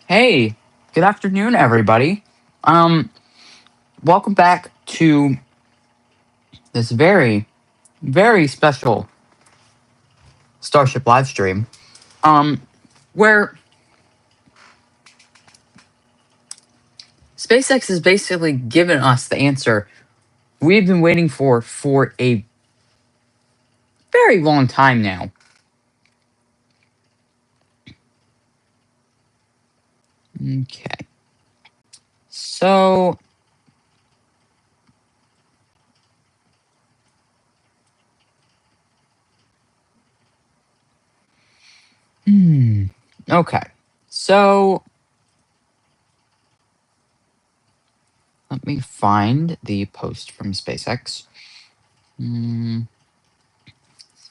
Hey, good afternoon, everybody. Um, Welcome back to this very special Starship live stream. Where SpaceX has basically given us the answer we've been waiting for a very long time now. Okay, so okay, so let me find the post from SpaceX.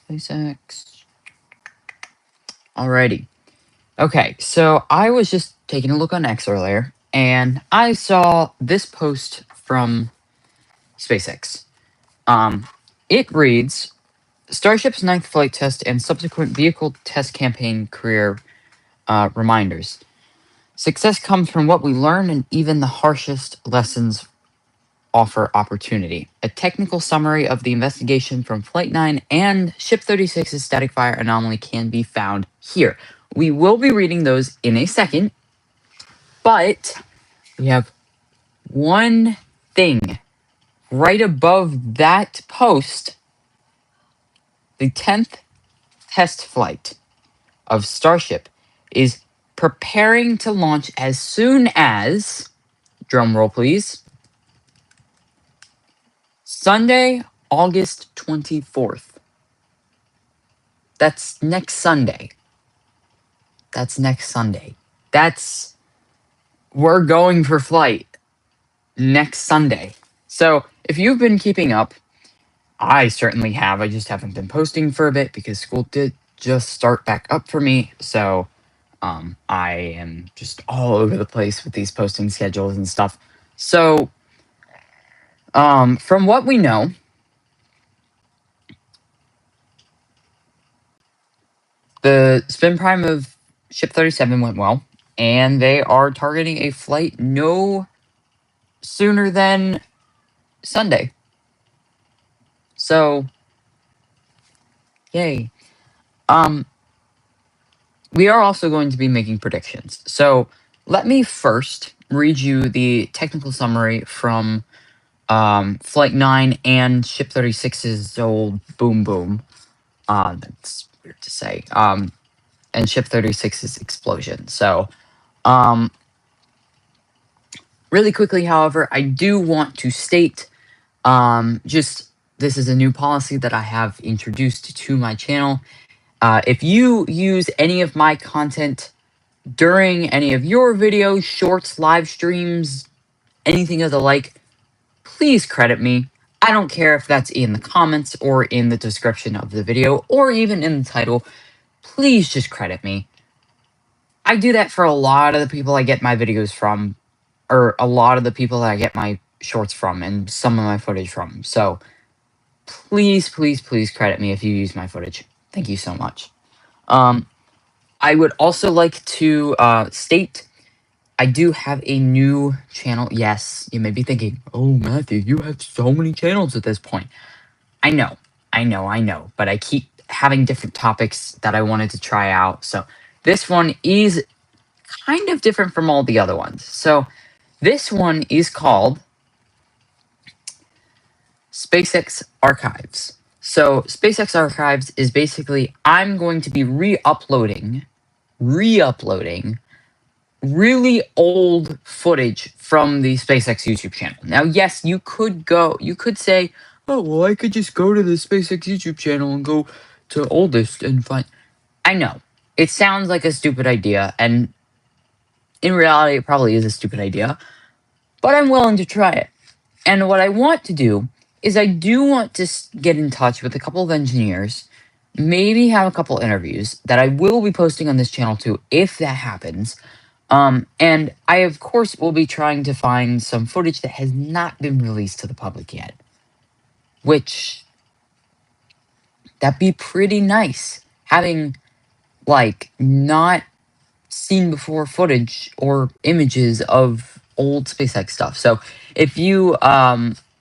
SpaceX. Alrighty. Okay, so I was just taking a look on X earlier, and I saw this post from SpaceX. Um, it reads Starship's ninth flight test and subsequent vehicle test campaign career reminders. Success comes from what we learn, and even the harshest lessons offer opportunity. A technical summary of the investigation from Flight 9 and Ship 36's static fire anomaly can be found here. We will be reading those in a second, but we have one thing right above that post. The 10th test flight of Starship is preparing to launch as soon as, drum roll please, Sunday, August 24th. That's next Sunday. We're going for flight next Sunday. So if you've been keeping up, I certainly have. I just haven't been posting for a bit because school did just start back up for me. So I am just all over the place with these posting schedules and stuff. So from what we know, the spin prime of Ship 37 went well, and they are targeting a flight no sooner than Sunday. So, yay. We are also going to be making predictions. So let me first read you the technical summary from Flight 9 and Ship 36's old Boom Boom. That's weird to say. And Ship 36's explosion. So, really quickly, however, I do want to state just this is a new policy that I have introduced to my channel. If you use any of my content during any of your videos, shorts, live streams, anything of the like, please credit me. I don't care if that's in the comments or in the description of the video or even in the title. Please just credit me. I do that for a lot of the people I get my videos from, or a lot of the people that I get my shorts from and some of my footage from. So please credit me if you use my footage. Thank you so much. I would also like to state I do have a new channel. Yes, you may be thinking, oh, Matthew, you have so many channels at this point. I know. But I keep having different topics that I wanted to try out. So this one is kind of different from all the other ones. So this one is called SpaceX Archives. So SpaceX Archives is basically I'm going to be re-uploading really old footage from the SpaceX YouTube channel. Now, yes, you could say, oh, well, I could just go to the SpaceX YouTube channel and go to oldest and find. I know. It sounds like a stupid idea, and in reality, it probably is a stupid idea, but I'm willing to try it. And what I want to do is I do want to get in touch with a couple of engineers, maybe have a couple interviews that I will be posting on this channel too, if that happens. And I, of course, will be trying to find some footage that has not been released to the public yet. Which, that'd be pretty nice. Having, like, not seen before footage or images of old SpaceX stuff. So if you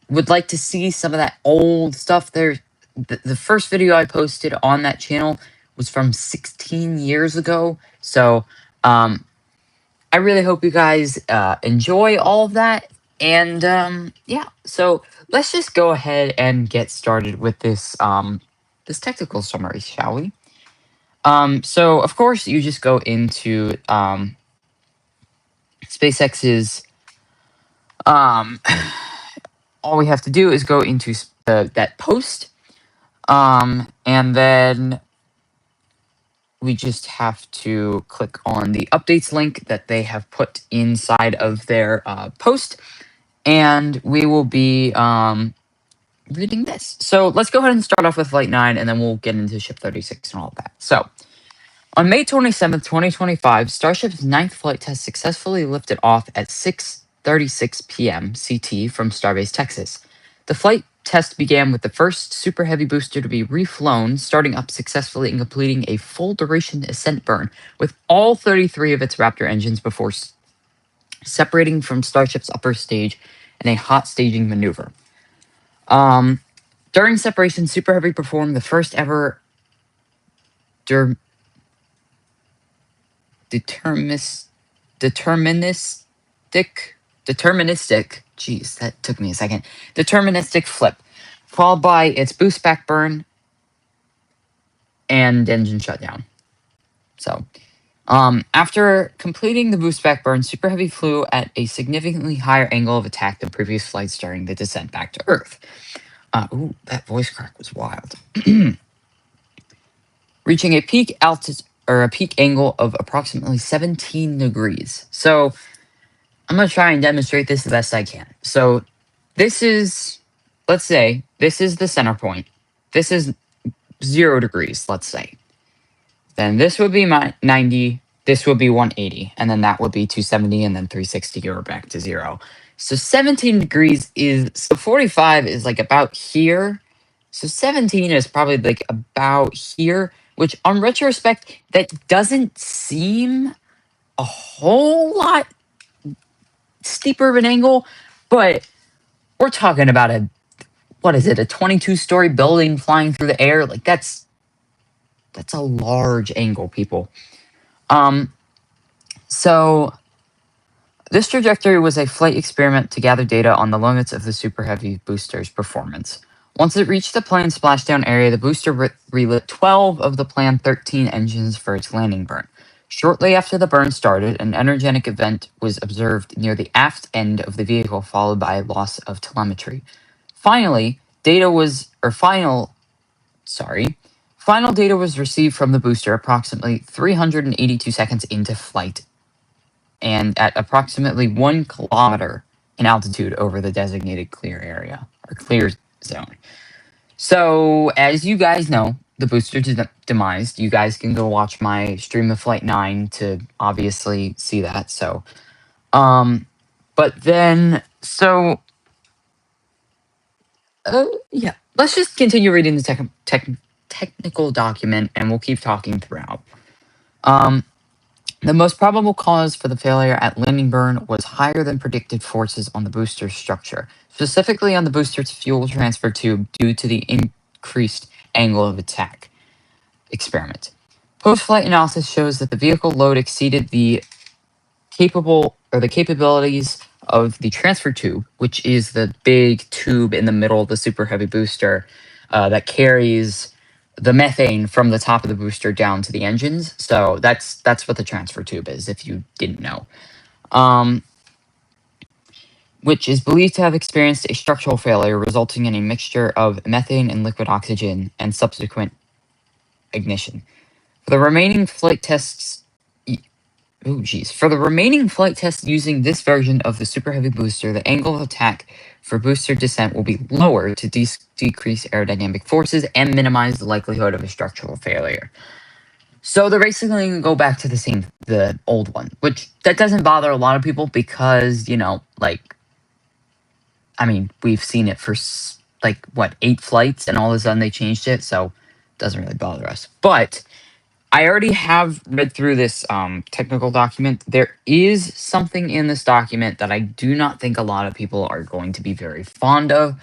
would like to see some of that old stuff, the first video I posted on that channel was from 16 years ago. So I really hope you guys enjoy all of that. And yeah, so let's just go ahead and get started with this this technical summary, shall we? So of course you just go into SpaceX's all we have to do is go into that post, and then we just have to click on the updates link that they have put inside of their post, and we will be reading this. So let's go ahead and start off with Flight 9, and then we'll get into Ship 36 and all of that. So on May 27th, 2025, Starship's ninth flight test successfully lifted off at 6:36 p.m. CT from Starbase, Texas. The flight test began with the first Super Heavy booster to be reflown, starting up successfully and completing a full duration ascent burn with all 33 of its Raptor engines before separating from Starship's upper stage in a hot staging maneuver. During separation, Super Heavy performed the first ever deterministic, geez, that took me a second, deterministic flip, followed by its boost back burn and engine shutdown. So, after completing the boost back burn, Super Heavy flew at a significantly higher angle of attack than previous flights during the descent back to Earth. Ooh, that voice crack was wild. Reaching a peak altitude or a peak angle of approximately 17 degrees. So I'm going to try and demonstrate this the best I can. So this is, let's say, this is the center point. This is 0 degrees, let's say. Then this would be 90, this would be 180, and then that would be 270, and then 360 or back to 0. So 17 degrees is, so 45 is like about here. So 17 is probably like about here, which on retrospect, that doesn't seem a whole lot steeper of an angle, but we're talking about a 22-story building flying through the air. Like that's a large angle, people. So this trajectory was a flight experiment to gather data on the limits of the Super Heavy booster's performance. Once it reached the planned splashdown area, the booster relit 12 of the planned 13 engines for its landing burn. Shortly after the burn started, an energetic event was observed near the aft end of the vehicle, followed by a loss of telemetry. Final data was received from the booster approximately 382 seconds into flight and at approximately 1 kilometer in altitude over the designated clear area or clear zone. So, as you guys know, the booster demised. You guys can go watch my stream of Flight 9 to obviously see that. So, but then, so, yeah, let's just continue reading the technical document and we'll keep talking throughout. The most probable cause for the failure at landing burn was higher than predicted forces on the booster's structure, specifically on the booster's fuel transfer tube due to the increased angle of attack experiment. Post-flight analysis shows that the vehicle load exceeded the capabilities of the transfer tube, which is the big tube in the middle of the Super Heavy booster that carries the methane from the top of the booster down to the engines. So that's what the transfer tube is, if you didn't know. Which is believed to have experienced a structural failure resulting in a mixture of methane and liquid oxygen and subsequent ignition. For the remaining flight tests using this version of the Super Heavy booster, the angle of attack for booster descent will be lower to decrease aerodynamic forces and minimize the likelihood of a structural failure. So they're basically going to go back to the old one, which that doesn't bother a lot of people because, we've seen it for 8 flights and all of a sudden they changed it, so it doesn't really bother us. But I already have read through this technical document. There is something in this document that I do not think a lot of people are going to be very fond of.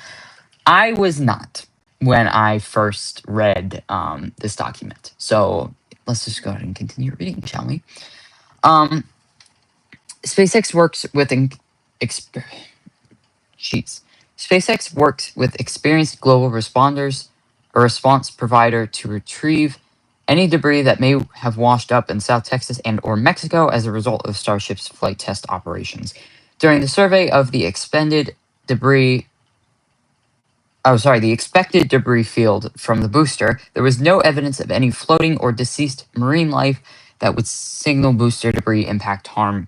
I was not when I first read this document. So let's just go ahead and continue reading, shall we? SpaceX works with SpaceX works with experienced global responders, a response provider, to retrieve any debris that may have washed up in South Texas and or Mexico as a result of Starship's flight test operations. During the survey of the the expected debris field from the booster, there was no evidence of any floating or deceased marine life that would signal booster debris impact harmed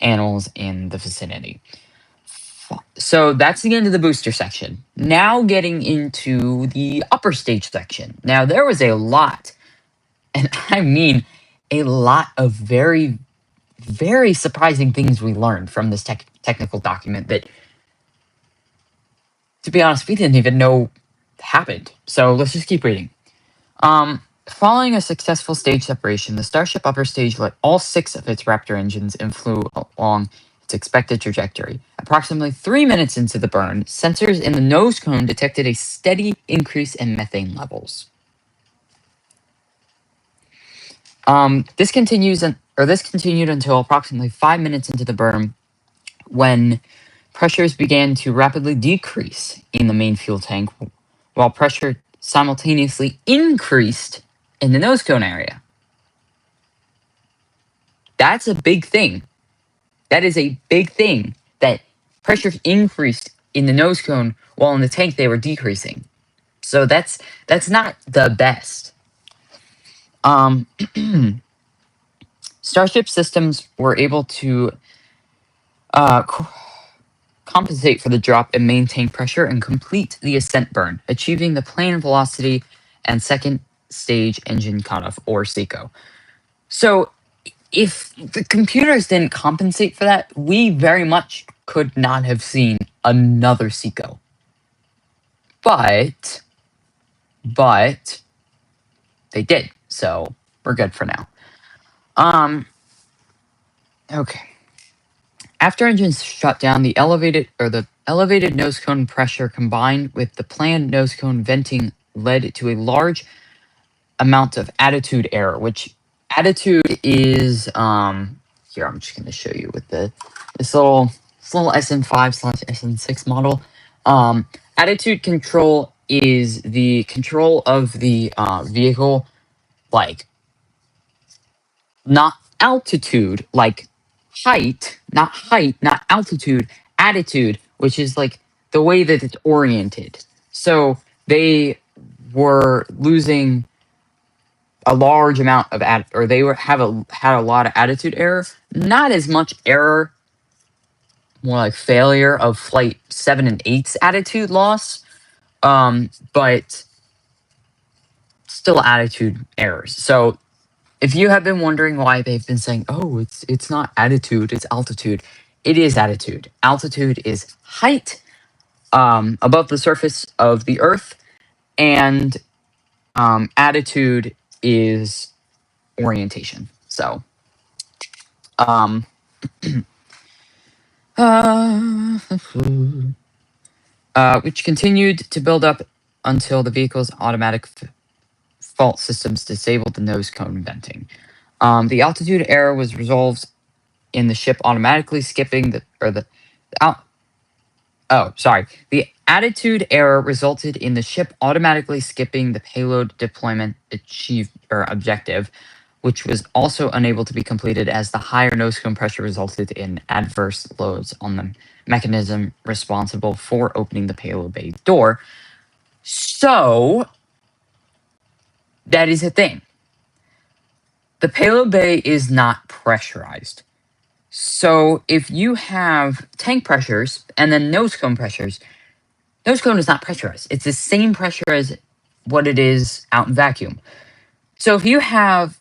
animals in the vicinity. So that's the end of the booster section. Now getting into the upper stage section. Now there was a lot, and I mean a lot of very, very surprising things we learned from this technical document that, to be honest, we didn't even know happened. So let's just keep reading. Following a successful stage separation, the Starship upper stage let all 6 of its Raptor engines and flew along its expected trajectory. Approximately 3 minutes into the burn, sensors in the nose cone detected a steady increase in methane levels. This continued until approximately 5 minutes into the burn, when pressures began to rapidly decrease in the main fuel tank, while pressure simultaneously increased in the nose cone area. That's a big thing. That is a big thing, that pressure increased in the nose cone while in the tank they were decreasing. So that's not the best. Starship systems were able to compensate for the drop in main tank pressure and complete the ascent burn, achieving the plane velocity and second stage engine cutoff, or SECO. So if the computers didn't compensate for that, we very much could not have seen another SECO. But they did, so we're good for now. Okay. After engines shut down, the elevated nose cone pressure combined with the planned nose cone venting led to a large amount of attitude error, which attitude is here, I'm just going to show you with this little SN5/SN6 model. Attitude control is the control of the vehicle, like not altitude, like height, not altitude, attitude, which is like the way that it's oriented. So they were losing a large amount of had a lot of attitude error. Not as much error, more like failure of flight 7 and 8's attitude loss, but still attitude errors. So if you have been wondering why they've been saying, "Oh, it's not attitude, it's altitude," it is attitude. Altitude is height above the surface of the Earth, and attitude is orientation. So, which continued to build up until the vehicle's automatic fault systems disabled the nose cone venting. The altitude error was resolved in the ship automatically skipping the attitude error resulted in the ship automatically skipping the payload deployment objective, which was also unable to be completed as the higher nose cone pressure resulted in adverse loads on the mechanism responsible for opening the payload bay door. So that is a thing. The payload bay is not pressurized. So if you have tank pressures and then nose cone pressures, nose cone is not pressurized. It's the same pressure as what it is out in vacuum. So if you have,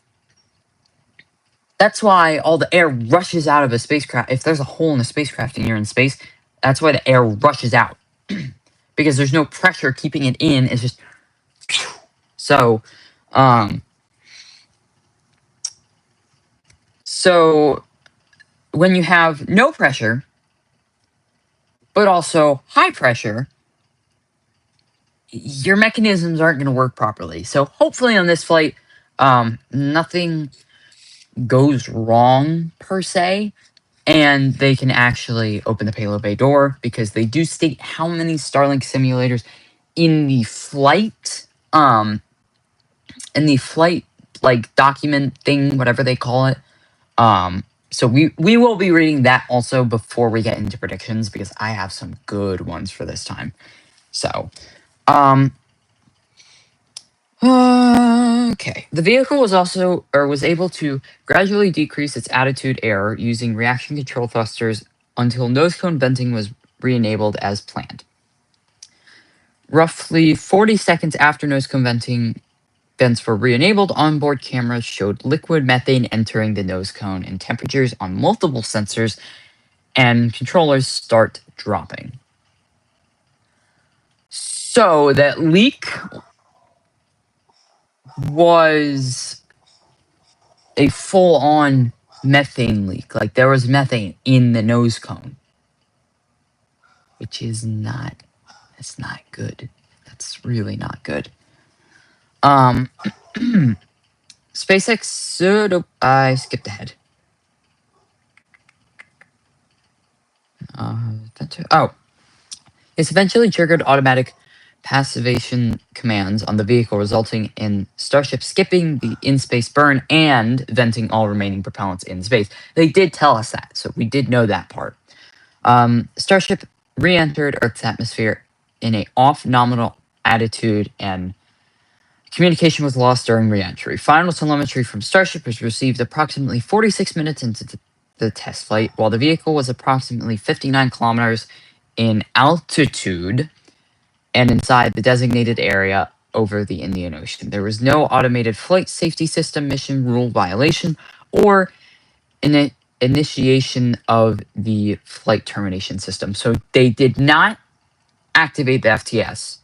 that's why all the air rushes out of a spacecraft. If there's a hole in a spacecraft and you're in space, that's why the air rushes out. Because there's no pressure keeping it in. It's just, so Um, so when you have no pressure, but also high pressure, your mechanisms aren't going to work properly. So hopefully on this flight, nothing goes wrong per se, and they can actually open the payload bay door, because they do state how many Starlink simulators in the flight, like document thing, whatever they call it. So we will be reading that also before we get into predictions, because I have some good ones for this time. So, okay. The vehicle was able to gradually decrease its attitude error using reaction control thrusters until nose cone venting was re-enabled as planned. Roughly 40 seconds after nose cone vents were re-enabled, onboard cameras showed liquid methane entering the nose cone, and temperatures on multiple sensors and controllers start dropping. So that leak was a full-on methane leak. Like, there was methane in the nose cone, which is not, that's not good. That's really not good. SpaceX, I skipped ahead. It's eventually triggered automatic passivation commands on the vehicle, resulting in Starship skipping the in-space burn and venting all remaining propellants in space. They did tell us that, so we did know that part. Starship re-entered Earth's atmosphere in a off-nominal attitude, and communication was lost during re-entry. Final telemetry from Starship was received approximately 46 minutes into the test flight, while the vehicle was approximately 59 kilometers in altitude and inside the designated area over the Indian Ocean. There was no automated flight safety system mission rule violation or initiation of the flight termination system. So they did not activate the FTS,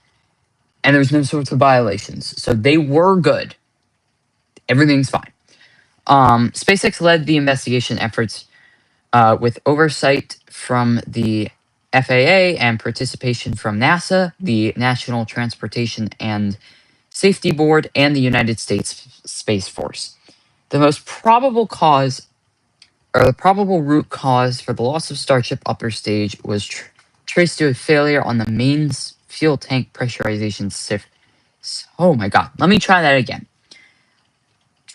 and there was no sorts of violations. So they were good. Everything's fine. SpaceX led the investigation efforts with oversight from the FAA and participation from NASA, the National Transportation and Safety Board, and the United States Space Force. The most probable cause, or the probable root cause for the loss of Starship upper stage, was traced to a failure on the main fuel tank pressurization system. Oh my god, let me try that again.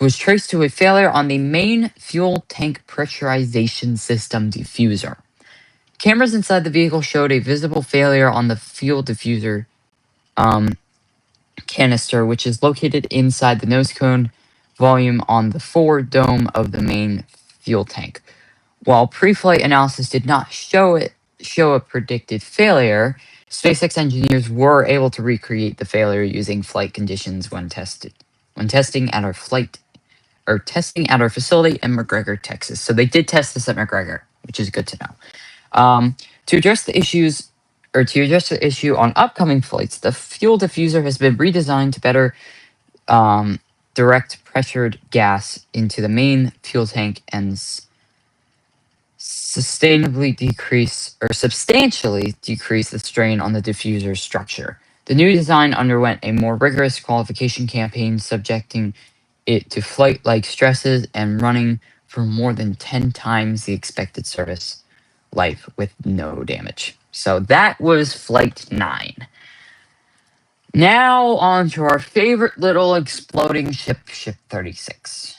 Was traced to a failure on the main fuel tank pressurization system diffuser. Cameras inside the vehicle showed a visible failure on the fuel diffuser canister, which is located inside the nose cone volume on the forward dome of the main fuel tank. While pre-flight analysis did not show a predicted failure, SpaceX engineers were able to recreate the failure using flight conditions when testing at our testing at our facility in McGregor, Texas. So they did test this at McGregor, which is good to know. To address the issue on upcoming flights, the fuel diffuser has been redesigned to better direct pressured gas into the main fuel tank and substantially decrease the strain on the diffuser's structure. The new design underwent a more rigorous qualification campaign, subjecting it to flight-like stresses and running for more than 10 times the expected service life with no damage. So that was Flight 9. Now on to our favorite little exploding ship, Ship 36.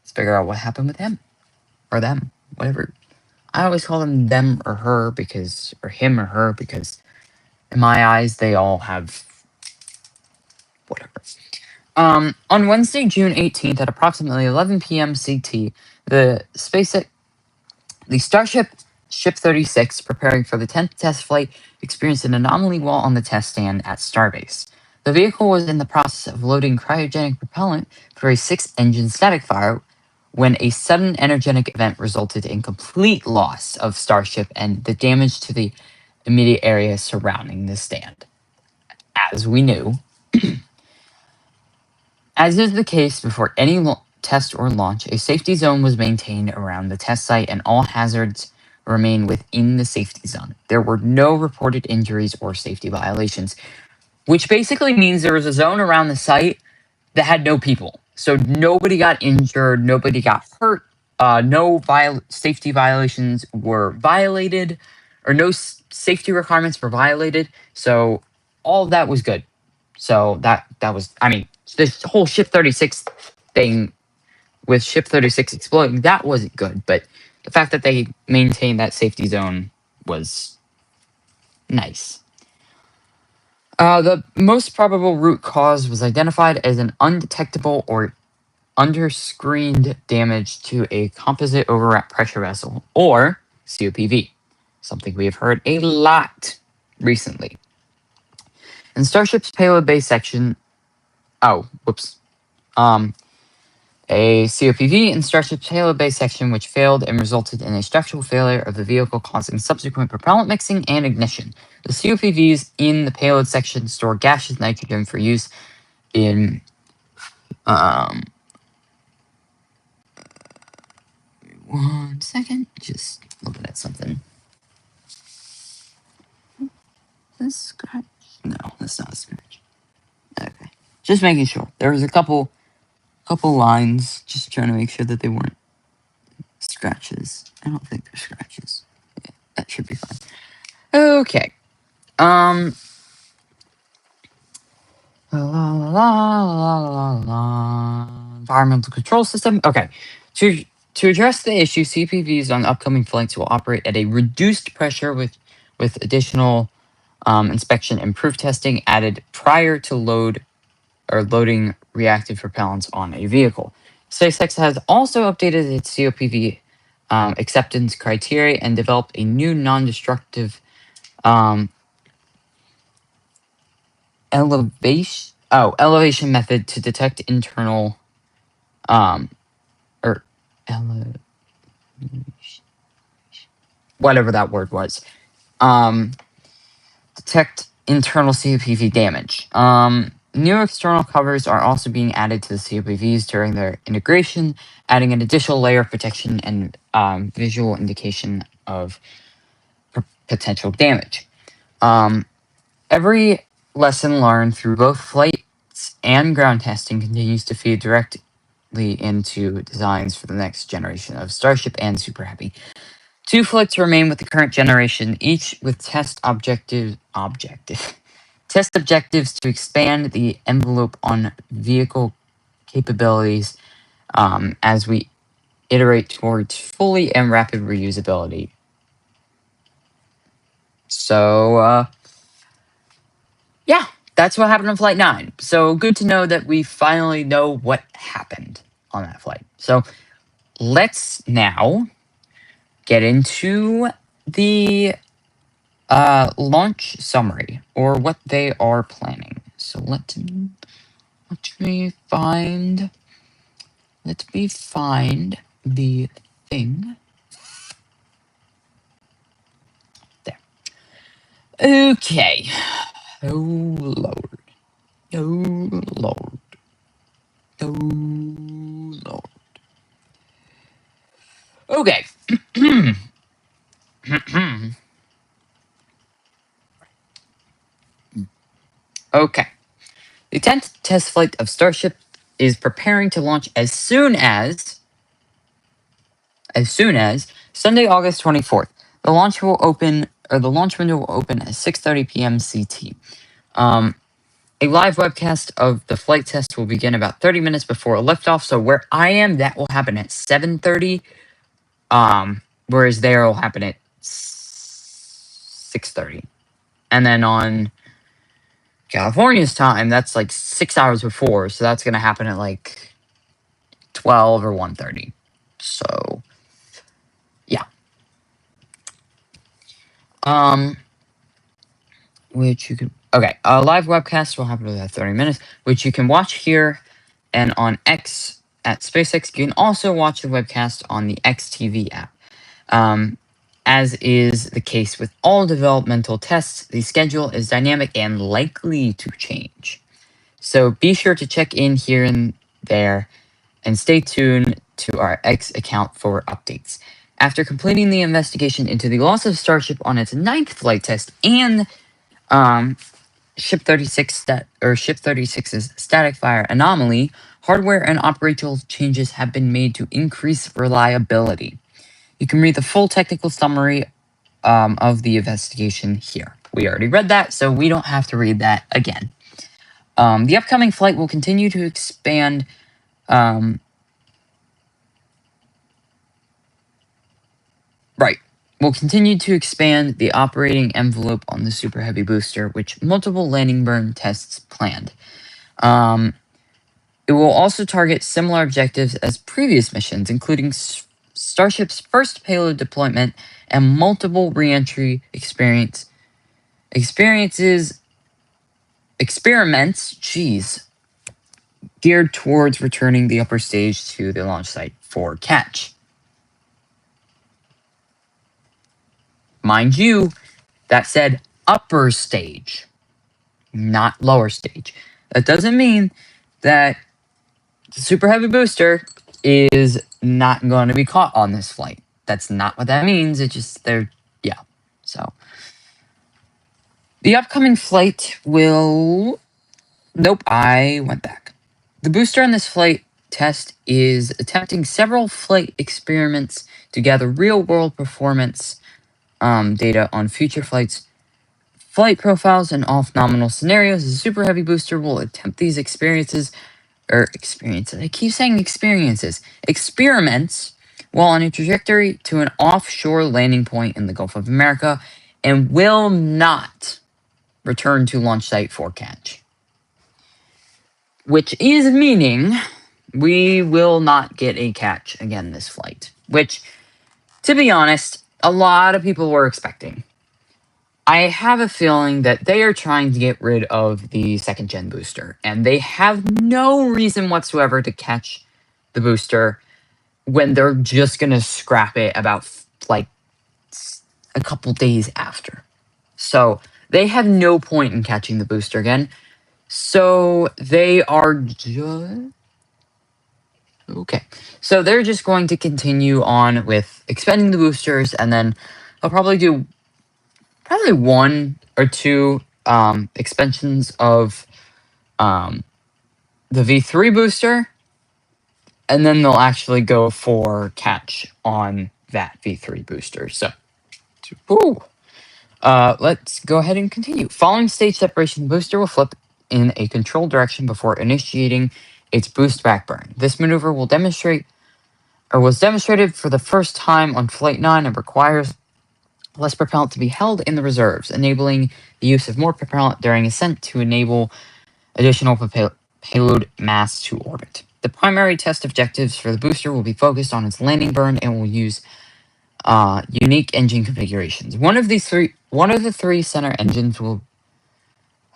Let's figure out what happened with him. Or them. Whatever. I always call them or her because, or him or her, because in my eyes, they all have whatever. On Wednesday, June 18th at approximately 11 p.m. CT, the Starship Ship 36, preparing for the 10th test flight, experienced an anomaly while on the test stand at Starbase. The vehicle was in the process of loading cryogenic propellant for a 6-engine static fire when a sudden energetic event resulted in complete loss of Starship and the damage to the immediate area surrounding the stand. As we knew, As is the case before any test or launch, a safety zone was maintained around the test site and all hazards remain within the safety zone. There were no reported injuries or safety violations, which basically means there was a zone around the site that had no people. So nobody got injured, nobody got hurt, no safety violations were violated, or no safety requirements were violated. So all of that was good. So that was, I mean, this whole Ship 36 thing with Ship 36 exploding, that wasn't good. But the fact that they maintained that safety zone was nice. The most probable root cause was identified as an undetectable or underscreened damage to a composite overwrap pressure vessel, or COPV, something we have heard a lot recently. In Starship's payload bay section, a COPV in Starship's payload bay section which failed and resulted in a structural failure of the vehicle causing subsequent propellant mixing and ignition. The COPVs in the payload section store gaseous nitrogen for use in 1 second, just looking at something. This scratch? No, that's not a scratch. Okay, just making sure. There was a couple lines, just trying to make sure that they weren't scratches. I don't think they're scratches. Yeah, that should be fine. Okay. Environmental control system. Okay. To address the issue, CPVs on upcoming flights will operate at a reduced pressure with additional inspection and proof testing added prior to loading reactive propellants on a vehicle. SpaceX has also updated its COPV acceptance criteria and developed a new non-destructive elevation method to detect internal or whatever that word was. Detect internal COPV damage. New external covers are also being added to the COPVs during their integration, adding an additional layer of protection and visual indication of potential damage. Every lesson learned through both flights and ground testing continues to feed directly into designs for the next generation of Starship and Super Heavy. 2 flights remain with the current generation, each with test objectives to expand the envelope on vehicle capabilities as we iterate towards fully and rapid reusability. So, yeah, that's what happened on Flight 9. So good to know that we finally know what happened on that flight. So let's now get into the launch summary, or what they are planning. So let me find the thing. There. Okay. Oh Lord. Oh Lord. Oh Lord. Okay. Okay. The 10th test flight of Starship is preparing to launch as soon as Sunday, August 24th. The launch window will open at 6:30 p.m. CT. A live webcast of the flight test will begin about 30 minutes before liftoff. So where I am, that will happen at 7:30. Whereas there will happen at 6:30. And then on California's time, that's like 6 hours before. So that's going to happen at like 12 or 1:30. So, yeah. Which you can... Okay, a live webcast will happen within 30 minutes, which you can watch here and on X at SpaceX. You can also watch the webcast on the XTV app. As is the case with all developmental tests, the schedule is dynamic and likely to change. So be sure to check in here and there and stay tuned to our X account for updates. After completing the investigation into the loss of Starship on its ninth flight test and um, Ship 36's static fire anomaly, hardware and operational changes have been made to increase reliability. You can read the full technical summary of the investigation here. We already read that, so we don't have to read that again. The upcoming flight will continue to expand. We'll continue to expand the operating envelope on the Super Heavy booster, which multiple landing burn tests planned. It will also target similar objectives as previous missions, including Starship's first payload deployment and multiple reentry experiments. Geared towards returning the upper stage to the launch site for catch. Mind you, that said upper stage, not lower stage. That doesn't mean that the Super Heavy booster is not going to be caught on this flight. That's not what that means. It just, yeah. So, the upcoming flight will... Nope, I went back. The booster on this flight test is attempting several flight experiments to gather real-world performance data on future flights, flight profiles, and off-nominal scenarios. The Super Heavy booster will attempt these experiences. I keep saying experiences. Experiments while on a trajectory to an offshore landing point in the Gulf of America and will not return to launch site for catch. Which is meaning we will not get a catch again this flight. Which, to be honest, a lot of people were expecting. I have a feeling that they are trying to get rid of the second gen booster, and they have no reason whatsoever to catch the booster when they're just going to scrap it about like a couple days after. So they have no point in catching the booster again. So they are just... Okay. So they're just going to continue on with expending the boosters, and then they'll probably do one or two expansions of the V3 booster, and then they'll actually go for catch on that V3 booster. So, let's go ahead and continue. Following stage separation, the booster will flip in a controlled direction before initiating its boost back burn. This maneuver was demonstrated for the first time on Flight 9 and requires less propellant to be held in the reserves, enabling the use of more propellant during ascent to enable additional payload mass to orbit. The primary test objectives for the booster will be focused on its landing burn and will use unique engine configurations. One of the three center engines will...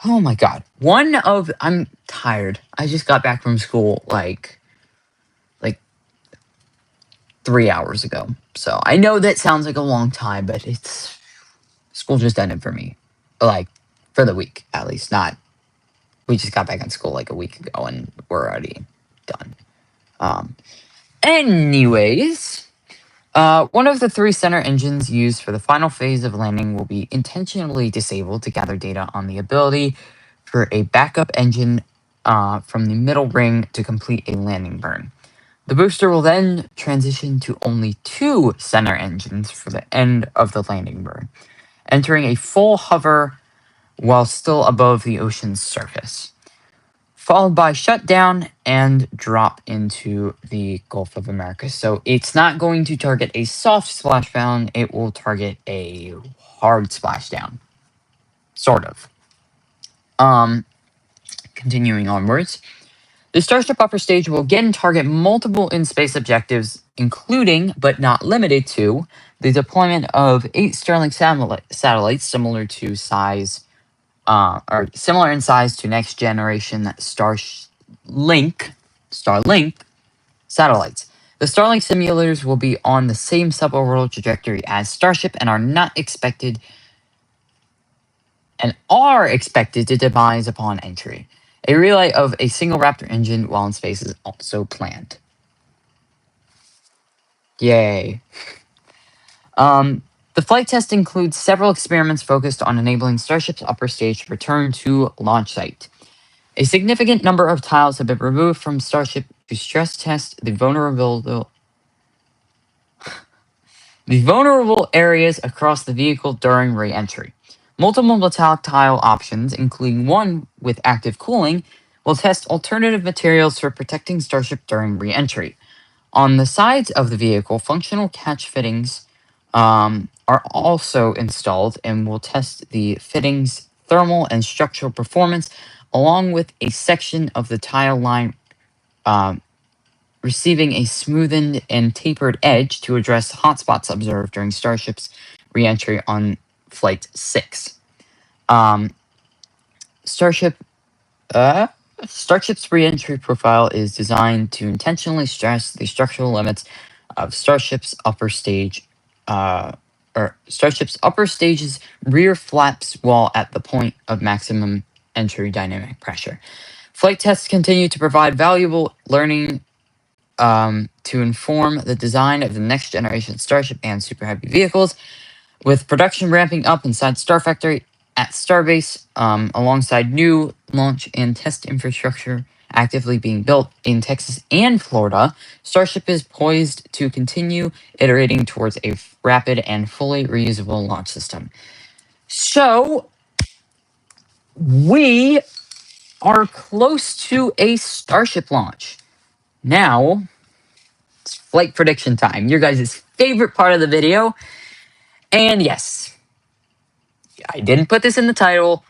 Oh my god. I'm tired. I just got back from school like 3 hours ago. So I know that sounds like a long time, but school just ended for me. Like, for the week, at least. Not, we just got back in school like a week ago and we're already done. Anyways, one of the three center engines used for the final phase of landing will be intentionally disabled to gather data on the ability for a backup engine from the middle ring to complete a landing burn. The booster will then transition to only two center engines for the end of the landing burn, entering a full hover while still above the ocean's surface, followed by shutdown and drop into the Gulf of America. So it's not going to target a soft splashdown, it will target a hard splashdown. Sort of. Continuing onwards. The Starship upper stage will again target multiple in-space objectives, including, but not limited to, the deployment of 8 Starlink satellites similar in size to next generation Starlink satellites. The Starlink simulators will be on the same suborbital trajectory as Starship and are expected to demise upon entry. A relay of a single Raptor engine while in space is also planned. Yay. The flight test includes several experiments focused on enabling Starship's upper stage to return to launch site. A significant number of tiles have been removed from Starship to stress test the vulnerable areas across the vehicle during re-entry. Multiple metallic tile options, including one with active cooling, will test alternative materials for protecting Starship during re-entry. On the sides of the vehicle, functional catch fittings are also installed and will test the fittings' thermal and structural performance, along with a section of the tile line receiving a smoothened and tapered edge to address hotspots observed during Starship's reentry on Flight 6. Um, Starship Starship's reentry profile is designed to intentionally stress the structural limits of Starship's upper stage's rear flaps while at the point of maximum entry dynamic pressure. Flight tests continue to provide valuable learning to inform the design of the next generation Starship and Super Heavy vehicles, with production ramping up inside Star Factory at Starbase, alongside new launch and test infrastructure actively being built in Texas and Florida. Starship is poised to continue iterating towards a rapid and fully reusable launch system. So, we are close to a Starship launch. Now, it's flight prediction time, your guys' favorite part of the video. And yes, I didn't put this in the title,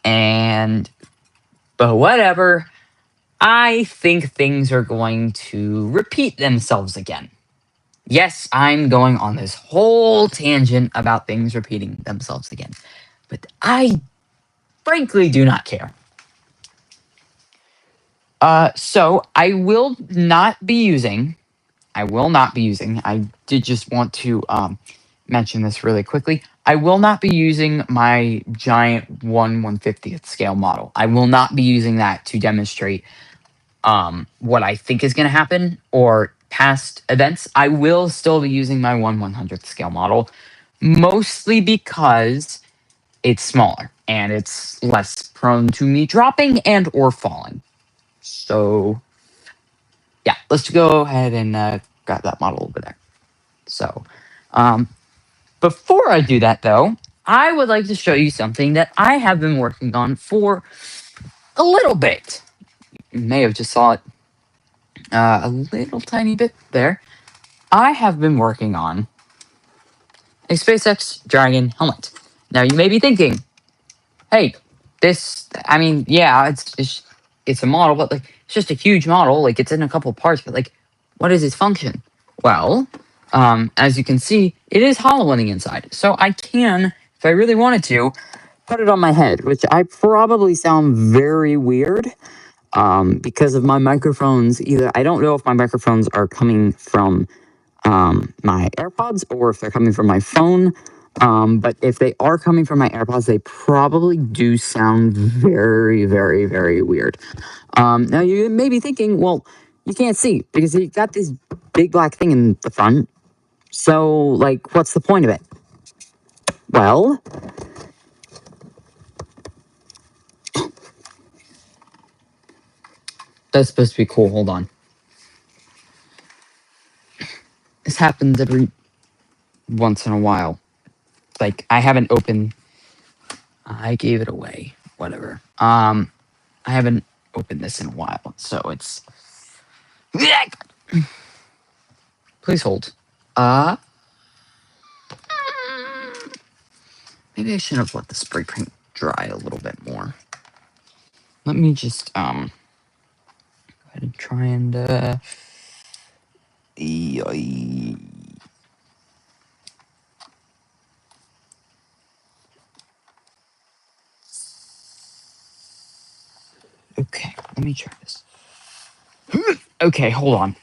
but whatever. I think things are going to repeat themselves again. Yes, I'm going on this whole tangent about things repeating themselves again, but I frankly do not care. So I will not be using. I did just want to mention this really quickly. I will not be using my giant 1/150th scale model. I will not be using that to demonstrate what I think is going to happen or past events. I will still be using my 1/100th scale model, mostly because it's smaller and it's less prone to me dropping and or falling. So yeah, let's go ahead and grab that model over there. So before I do that though, I would like to show you something that I have been working on for a little bit. You may have just saw it a little tiny bit there. I have been working on a SpaceX Dragon helmet. Now you may be thinking, hey, yeah, it's a model, but like it's just a huge model. Like it's in a couple parts, but like, what is its function? Well, as you can see, it is hollow on the inside, so I can, if I really wanted to, put it on my head, which I probably sound very weird. Because of my microphones, either I don't know if my microphones are coming from my AirPods or if they're coming from my phone. But if they are coming from my AirPods, they probably do sound very, very, very weird. Now you may be thinking, well, you can't see because you got this big black thing in the front. So, like, what's the point of it? Well, that's supposed to be cool. Hold on. This happens every once in a while. Like, I haven't opened. I gave it away. Whatever. I haven't opened this in a while, so it's. Please hold. Maybe I should have let the spray paint dry a little bit more. Let me just go ahead and try and okay, let me try this. Okay, hold on.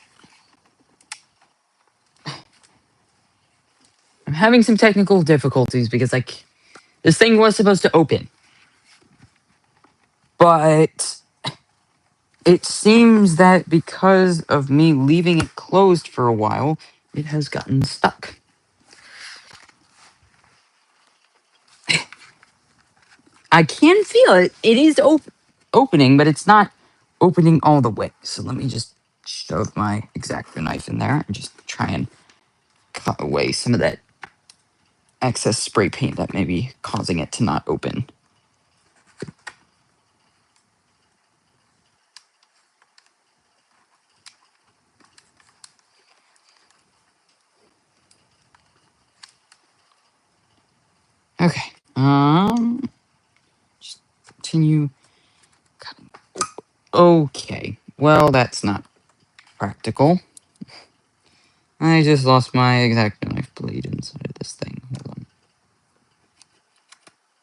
I'm having some technical difficulties because like this thing was supposed to open. But It seems that because of me leaving it closed for a while, it has gotten stuck. I can feel it. It is opening, but it's not opening all the way. So let me just shove my X-Acto knife in there and just try and cut away some of that excess spray paint that may be causing it to not open. Okay. Just continue cutting. Okay. Well, that's not practical. I just lost my X-Acto knife blade inside of this thing. Hold on.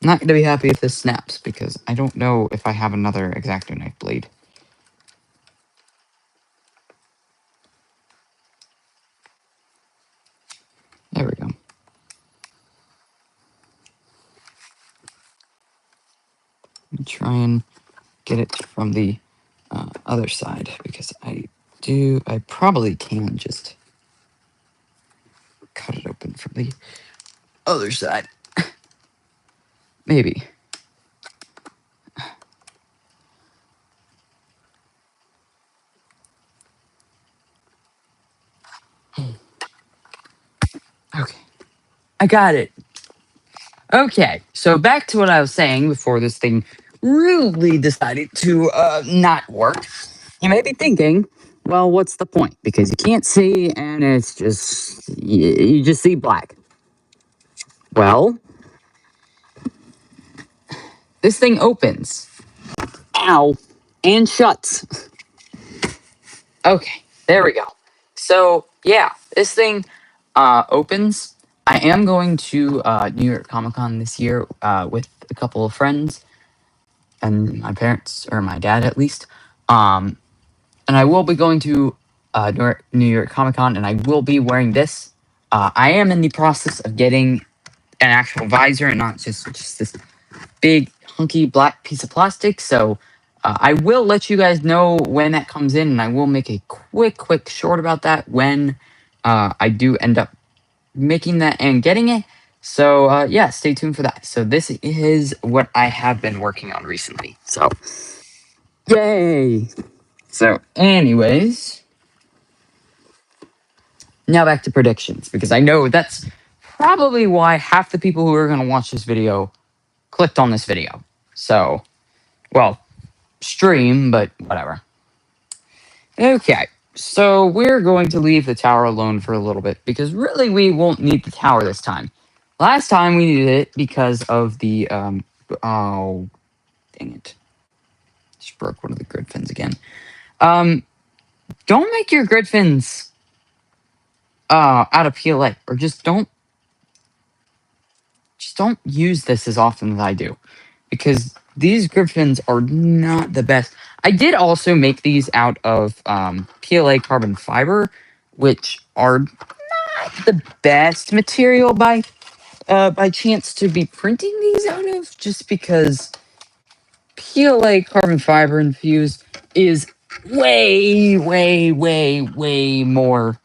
I'm not going to be happy if this snaps because I don't know if I have another X-Acto knife blade. There we go. Let me try and get it from the other side because I probably can just cut it open from the other side. Maybe. Okay. I got it. Okay. So back to what I was saying before this thing really decided to not work. You may be thinking, well, what's the point? Because you can't see and it's just, you just see black. Well, this thing opens. Ow. And shuts. Okay, there we go. So yeah, this thing opens. I am going to New York Comic Con this year with a couple of friends and my parents, or my dad at least. And I will be going to New York Comic Con, and I will be wearing this. I am in the process of getting an actual visor and not just this big hunky black piece of plastic. So I will let you guys know when that comes in, and I will make a quick short about that when I do end up making that and getting it. So yeah, stay tuned for that. So this is what I have been working on recently. So yay! So anyways, now back to predictions because I know that's probably why half the people who are going to watch this video clicked on this video. So, well, stream, but whatever. Okay, so we're going to leave the tower alone for a little bit because really we won't need the tower this time. Last time we needed it because of the oh, dang it, just broke one of the grid fins again. Don't make your grid fins out of PLA, or just don't use this as often as I do, because these grid fins are not the best. I did also make these out of PLA carbon fiber, which are not the best material by chance to be printing these out of, just because PLA carbon fiber infused is way more,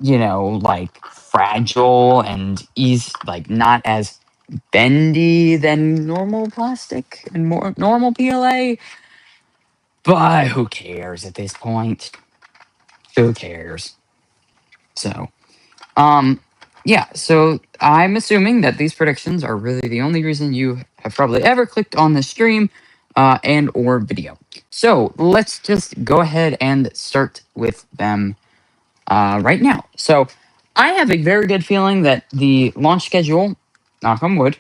like fragile and like not as bendy than normal plastic and more normal PLA. But who cares at this point? Who cares? So, yeah, so I'm assuming that these predictions are really the only reason you have probably ever clicked on the stream and or video. So let's just go ahead and start with them right now. So I have a very good feeling that the launch schedule, knock on wood,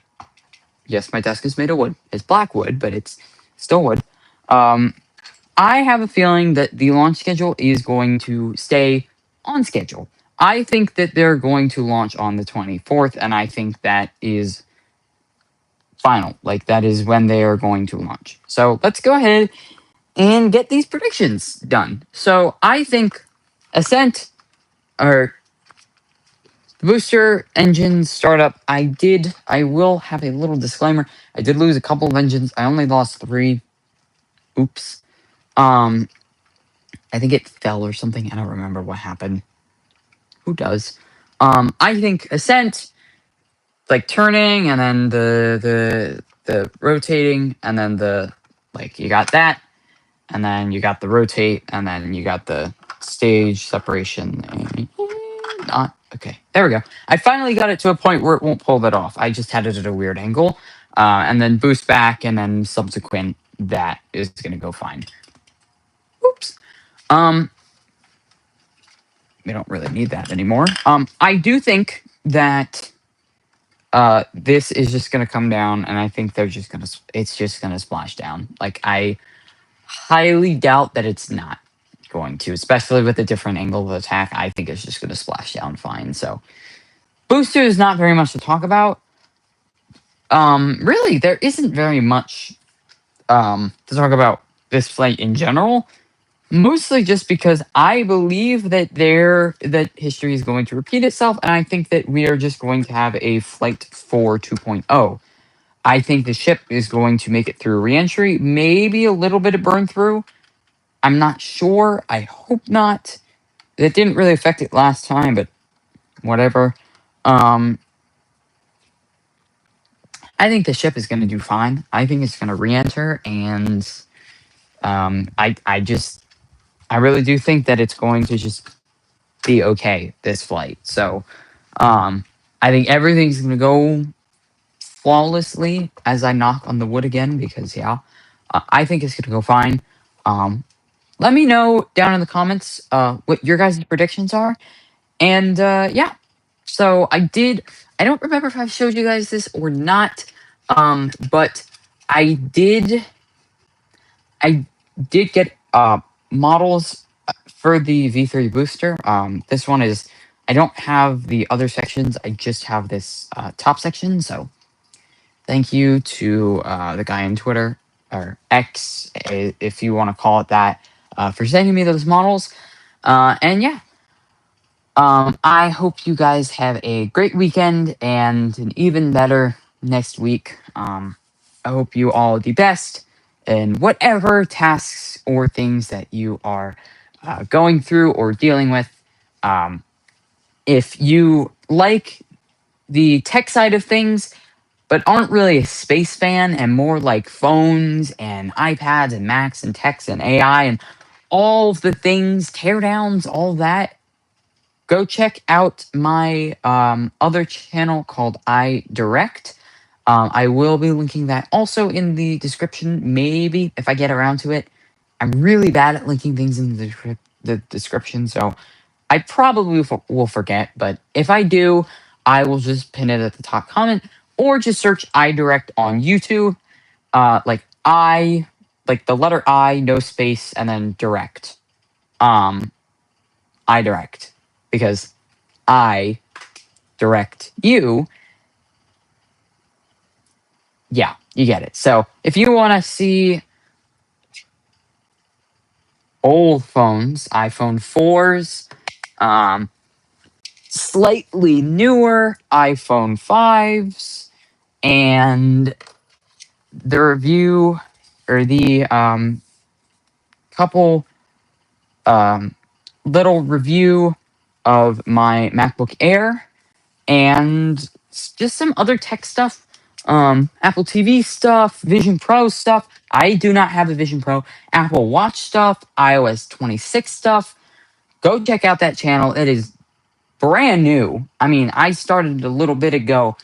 yes, my desk is made of wood. It's black wood, but it's still wood. I have a feeling that the launch schedule is going to stay on schedule. I think that they're going to launch on the 24th, and I think that is final. Like, that is when they are going to launch. So let's go ahead and get these predictions done. So I think Ascent, or the booster engine startup, I will have a little disclaimer. I did lose a couple of engines. I only lost 3. Oops. Um, I think it fell or something. I don't remember what happened. Who does? I think ascent, like turning, and then the rotating, and then the like you got that, and then you got the rotate, and then you got the stage separation. And not okay. There we go. I finally got it to a point where it won't pull that off. I just had it at a weird angle, and then boost back, and then subsequent that is gonna go fine. Oops. We don't really need that anymore. I do think that this is just gonna come down, and I think it's just gonna splash down. Like I highly doubt that it's not going to, especially with a different angle of attack. I think it's just gonna splash down fine. So booster is not very much to talk about. Really, there isn't very much to talk about this flight in general. Mostly just because I believe that history is going to repeat itself, and I think that we are just going to have a flight 4 2.0. I think the ship is going to make it through reentry, maybe a little bit of burn through. I'm not sure. I hope not. It didn't really affect it last time, but whatever. I think the ship is going to do fine. I think it's going to re-enter, and I really do think that it's going to just be okay this flight. So, I think everything's going to go flawlessly as I knock on the wood again because yeah, I think it's going to go fine. Let me know down in the comments what your guys' predictions are, and yeah. So I don't remember if I showed you guys this or not, but I did. I did get models for the V3 booster. This one is. I don't have the other sections. I just have this top section. So thank you to the guy on Twitter or X, if you want to call it that, for sending me those models. And yeah, I hope you guys have a great weekend and an even better next week. I hope you all the best in whatever tasks or things that you are going through or dealing with. Um, if you like the tech side of things, but aren't really a space fan and more like phones and iPads and Macs and techs and AI and all of the things, teardowns, all that, go check out my other channel called iDirect. I will be linking that also in the description, maybe if I get around to it. I'm really bad at linking things in the description, so I probably will forget, but if I do, I will just pin it at the top comment or just search iDirect on YouTube. Like the letter I, no space, and then direct. iDirect. Because I direct you. Yeah, you get it. So if you want to see old phones, iPhone 4s, slightly newer iPhone 5s, and the review or the couple little review of my MacBook Air and just some other tech stuff, Apple TV stuff, Vision Pro stuff. I do not have a Vision Pro. Apple Watch stuff, iOS 26 stuff. Go check out that channel. It is brand new. I mean, I started a little bit ago.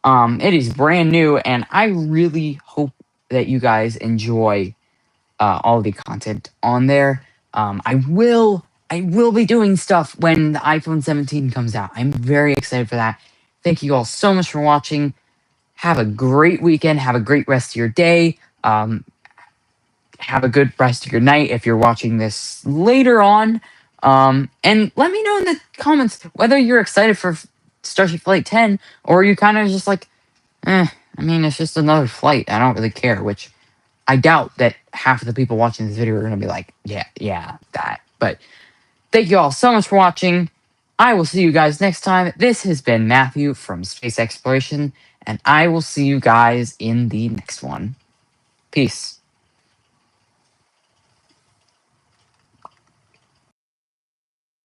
It is brand new, and I really hope that you guys enjoy all the content on there. I will be doing stuff when the iPhone 17 comes out. I'm very excited for that. Thank you all so much for watching. Have a great weekend. Have a great rest of your day. Have a good rest of your night if you're watching this later on. And let me know in the comments whether you're excited for Starship Flight 10 or you kind of just like, I mean, it's just another flight. I don't really care, which I doubt that half of the people watching this video are going to be like, yeah, that. But thank you all so much for watching. I will see you guys next time. This has been Matthew from Space Exploration, and I will see you guys in the next one. Peace.